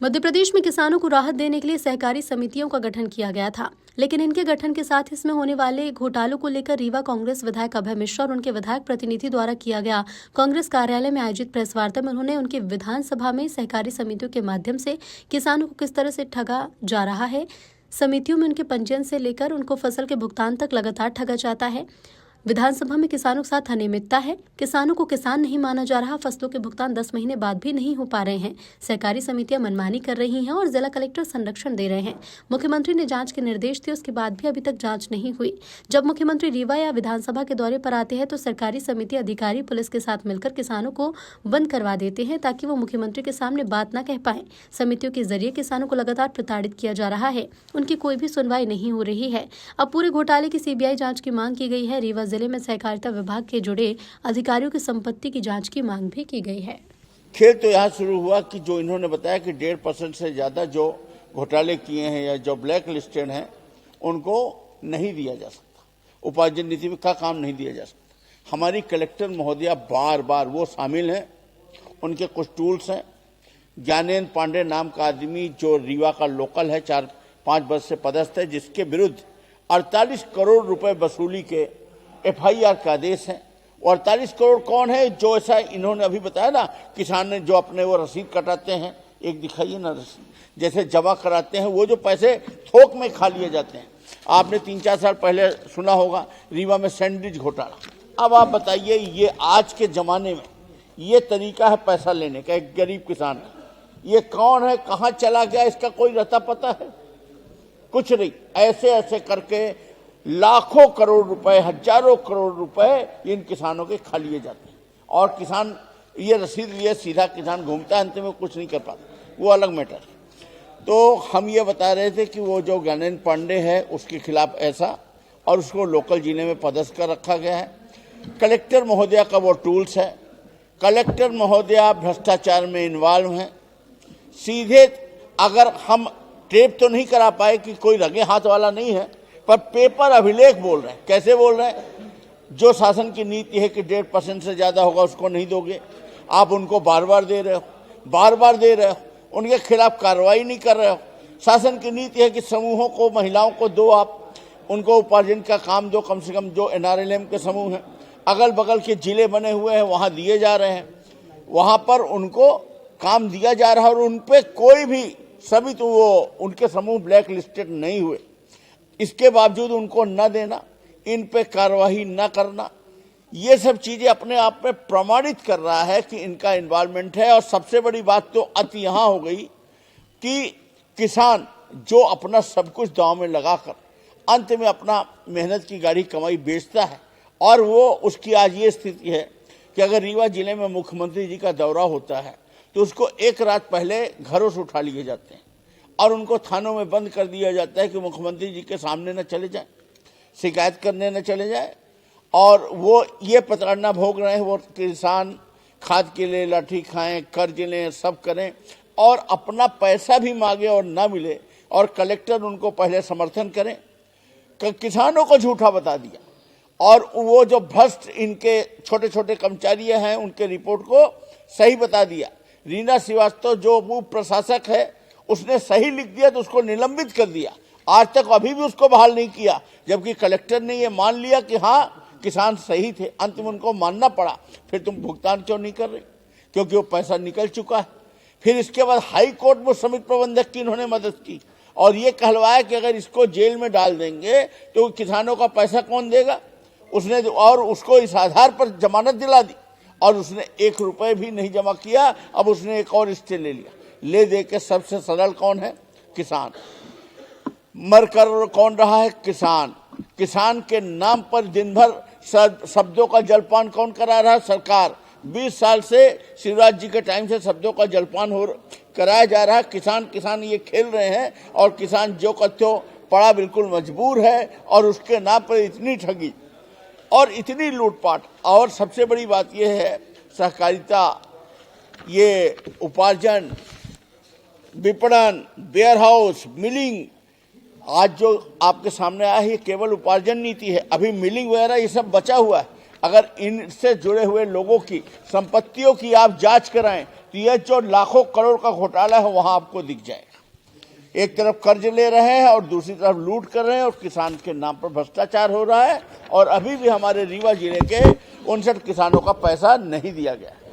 मध्य प्रदेश में किसानों को राहत देने के लिए सहकारी समितियों का गठन किया गया था, लेकिन इनके गठन के साथ इसमें होने वाले घोटालों को लेकर रीवा कांग्रेस विधायक अभय मिश्रा और उनके विधायक प्रतिनिधि द्वारा किया गया कांग्रेस कार्यालय में आयोजित प्रेस वार्ता में उन्होंने उनकी विधानसभा में सहकारी समितियों के माध्यम से किसानों को किस तरह से ठगा जा रहा है, समितियों में उनके पंजीयन से लेकर उनको फसल के भुगतान तक लगातार ठगा जाता है, विधानसभा में किसानों के साथ अनियमितता है, किसानों को किसान नहीं माना जा रहा, फसलों के भुगतान 10 महीने बाद भी नहीं हो पा रहे हैं, सहकारी समितियां मनमानी कर रही हैं और जिला कलेक्टर संरक्षण दे रहे हैं। मुख्यमंत्री ने जांच के निर्देश दिए, उसके बाद भी अभी तक जांच नहीं हुई। जब मुख्यमंत्री रीवा या विधानसभा के दौरे पर आते हैं तो सरकारी समिति अधिकारी पुलिस के साथ मिलकर किसानों को बंद करवा देते हैं ताकि वो मुख्यमंत्री के सामने बात न कह पाए। समितियों के जरिए किसानों को लगातार प्रताड़ित किया जा रहा है, उनकी कोई भी सुनवाई नहीं हो रही है। अब पूरे घोटाले की सीबीआई जांच की मांग की गई है। रीवा जिले में सहकारिता विभाग के जुड़े अधिकारियों की संपत्ति की जांच की मांग भी की गई है। खेल तो यहाँ शुरू हुआ कि जो इन्होंने बताया कि 1.5% से ज्यादा जो घोटाले किए हैं या जो ब्लैक लिस्टेड हैं उनको नहीं दिया जा सकता, उपार्जन नीति का काम नहीं दिया जा सकता। हमारी कलेक्टर महोदया बार बार वो शामिल हैं, उनके कुछ टूल्स हैं। ज्ञानेन्द्र पांडे नाम का आदमी जो रीवा का लोकल है, 4-5 वर्ष से पदस्थ है, जिसके विरुद्ध 48 करोड़ रुपए वसूली के FIR का आदेश है। 48 करोड़ कौन है? जो ऐसा इन्होंने अभी बताया ना, किसान ने जो अपने वो रसीद कटाते हैं, एक दिखाइए ना रसीद, जैसे जमा कराते हैं, वो जो पैसे थोक में खा लिए जाते हैं। आपने 3-4 साल पहले सुना होगा रीवा में सैंडविच घोटाला। अब आप बताइए, ये आज के जमाने में ये तरीका है पैसा लेने का एक गरीब किसान का? ये कौन है, कहाँ चला गया, इसका कोई रता पता है? कुछ नहीं। ऐसे ऐसे करके लाखों करोड़ रुपए, हजारों करोड़ रुपए इन किसानों के खा लिए जाते हैं और किसान ये रसीद लिए सीधा किसान घूमता है, अंत में कुछ नहीं कर पाता, वो अलग मैटर है। तो हम ये बता रहे थे कि वो जो ज्ञानेन्द्र पांडे है उसके खिलाफ ऐसा, और उसको लोकल जिले में पदस्थ कर रखा गया है। कलेक्टर महोदया का वो टूल्स है। कलेक्टर महोदया भ्रष्टाचार में इन्वॉल्व हैं। सीधे अगर हम टेप तो नहीं करा पाए कि कोई रंगे हाथ वाला नहीं है, पर पेपर अभिलेख बोल रहे हैं। कैसे बोल रहे हैं? जो शासन की नीति है कि 1.5% से ज्यादा होगा उसको नहीं दोगे, आप उनको बार बार दे रहे हो, बार बार दे रहे हो, उनके खिलाफ कार्रवाई नहीं कर रहे हो। शासन की नीति है कि समूहों को, महिलाओं को दो, आप उनको उपार्जन का काम दो, कम से कम जो NRLM के समूह हैं, अगल बगल के जिले बने हुए हैं वहां दिए जा रहे हैं, वहां पर उनको काम दिया जा रहा है और उनपे कोई भी सभी तो वो उनके समूह ब्लैक लिस्टेड नहीं हुए, इसके बावजूद उनको न देना, इन पे कार्रवाई न करना, ये सब चीजें अपने आप में प्रमाणित कर रहा है कि इनका इन्वॉल्वमेंट है। और सबसे बड़ी बात तो अति यहां हो गई कि किसान जो अपना सब कुछ दांव में लगाकर अंत में अपना मेहनत की गाड़ी कमाई बेचता है, और वो उसकी आज ये स्थिति है कि अगर रीवा जिले में मुख्यमंत्री जी का दौरा होता है तो उसको एक रात पहले घरों से उठा लिए जाते हैं और उनको थानों में बंद कर दिया जाता है कि मुख्यमंत्री जी के सामने न चले जाए, शिकायत करने न चले जाए। और वो ये प्रताड़ना भोग रहे हैं। वो किसान खाद के लिए लाठी खाएं, कर्ज लें, सब करें और अपना पैसा भी मांगे और ना मिले, और कलेक्टर उनको पहले समर्थन करें। किसानों को झूठा बता दिया, और वो जो भ्रष्ट इनके छोटे छोटे कर्मचारी हैं उनके रिपोर्ट को सही बता दिया। रीना श्रीवास्तव जो उप प्रशासक है उसने सही लिख दिया तो उसको निलंबित कर दिया। आज तक अभी भी उसको बहाल नहीं किया, जबकि कलेक्टर ने ये मान लिया कि हाँ किसान सही थे। अंत में उनको मानना पड़ा, फिर तुम भुगतान क्यों नहीं कर रहे? क्योंकि वो पैसा निकल चुका है। फिर इसके बाद हाई कोर्ट में समिति प्रबंधक की इन्होंने मदद की और ये कहलवाया कि अगर इसको जेल में डाल देंगे तो किसानों का पैसा कौन देगा। उसने और उसको इस आधार पर जमानत दिला दी और उसने 1 रुपये भी नहीं जमा किया। अब उसने एक और स्टे ले लिया। ले दे के सबसे सरल कौन है? किसान। मर कर कौन रहा है? किसान। किसान के नाम पर दिन भर शब्दों का जलपान कौन करा रहा है? सरकार। 20 साल से शिवराज जी के टाइम से शब्दों का जलपान कराया जा रहा है। किसान किसान ये खेल रहे हैं और किसान जो कत्यो पड़ा बिल्कुल मजबूर है, और उसके नाम पर इतनी ठगी और इतनी लूटपाट। और सबसे बड़ी बात यह है, सहकारिता, ये उपार्जन, विपणन, वेयर हाउस, मिलिंग, आज जो आपके सामने आया है ये केवल उपार्जन नीति है। अभी मिलिंग वगैरह ये सब बचा हुआ है। अगर इनसे जुड़े हुए लोगों की संपत्तियों की आप जांच कराएं तो ये जो लाखों करोड़ का घोटाला है वहां आपको दिख जाएगा। एक तरफ कर्ज ले रहे हैं और दूसरी तरफ लूट कर रहे हैं और किसान के नाम पर भ्रष्टाचार हो रहा है और अभी भी हमारे रीवा जिले के 59 किसानों का पैसा नहीं दिया गया।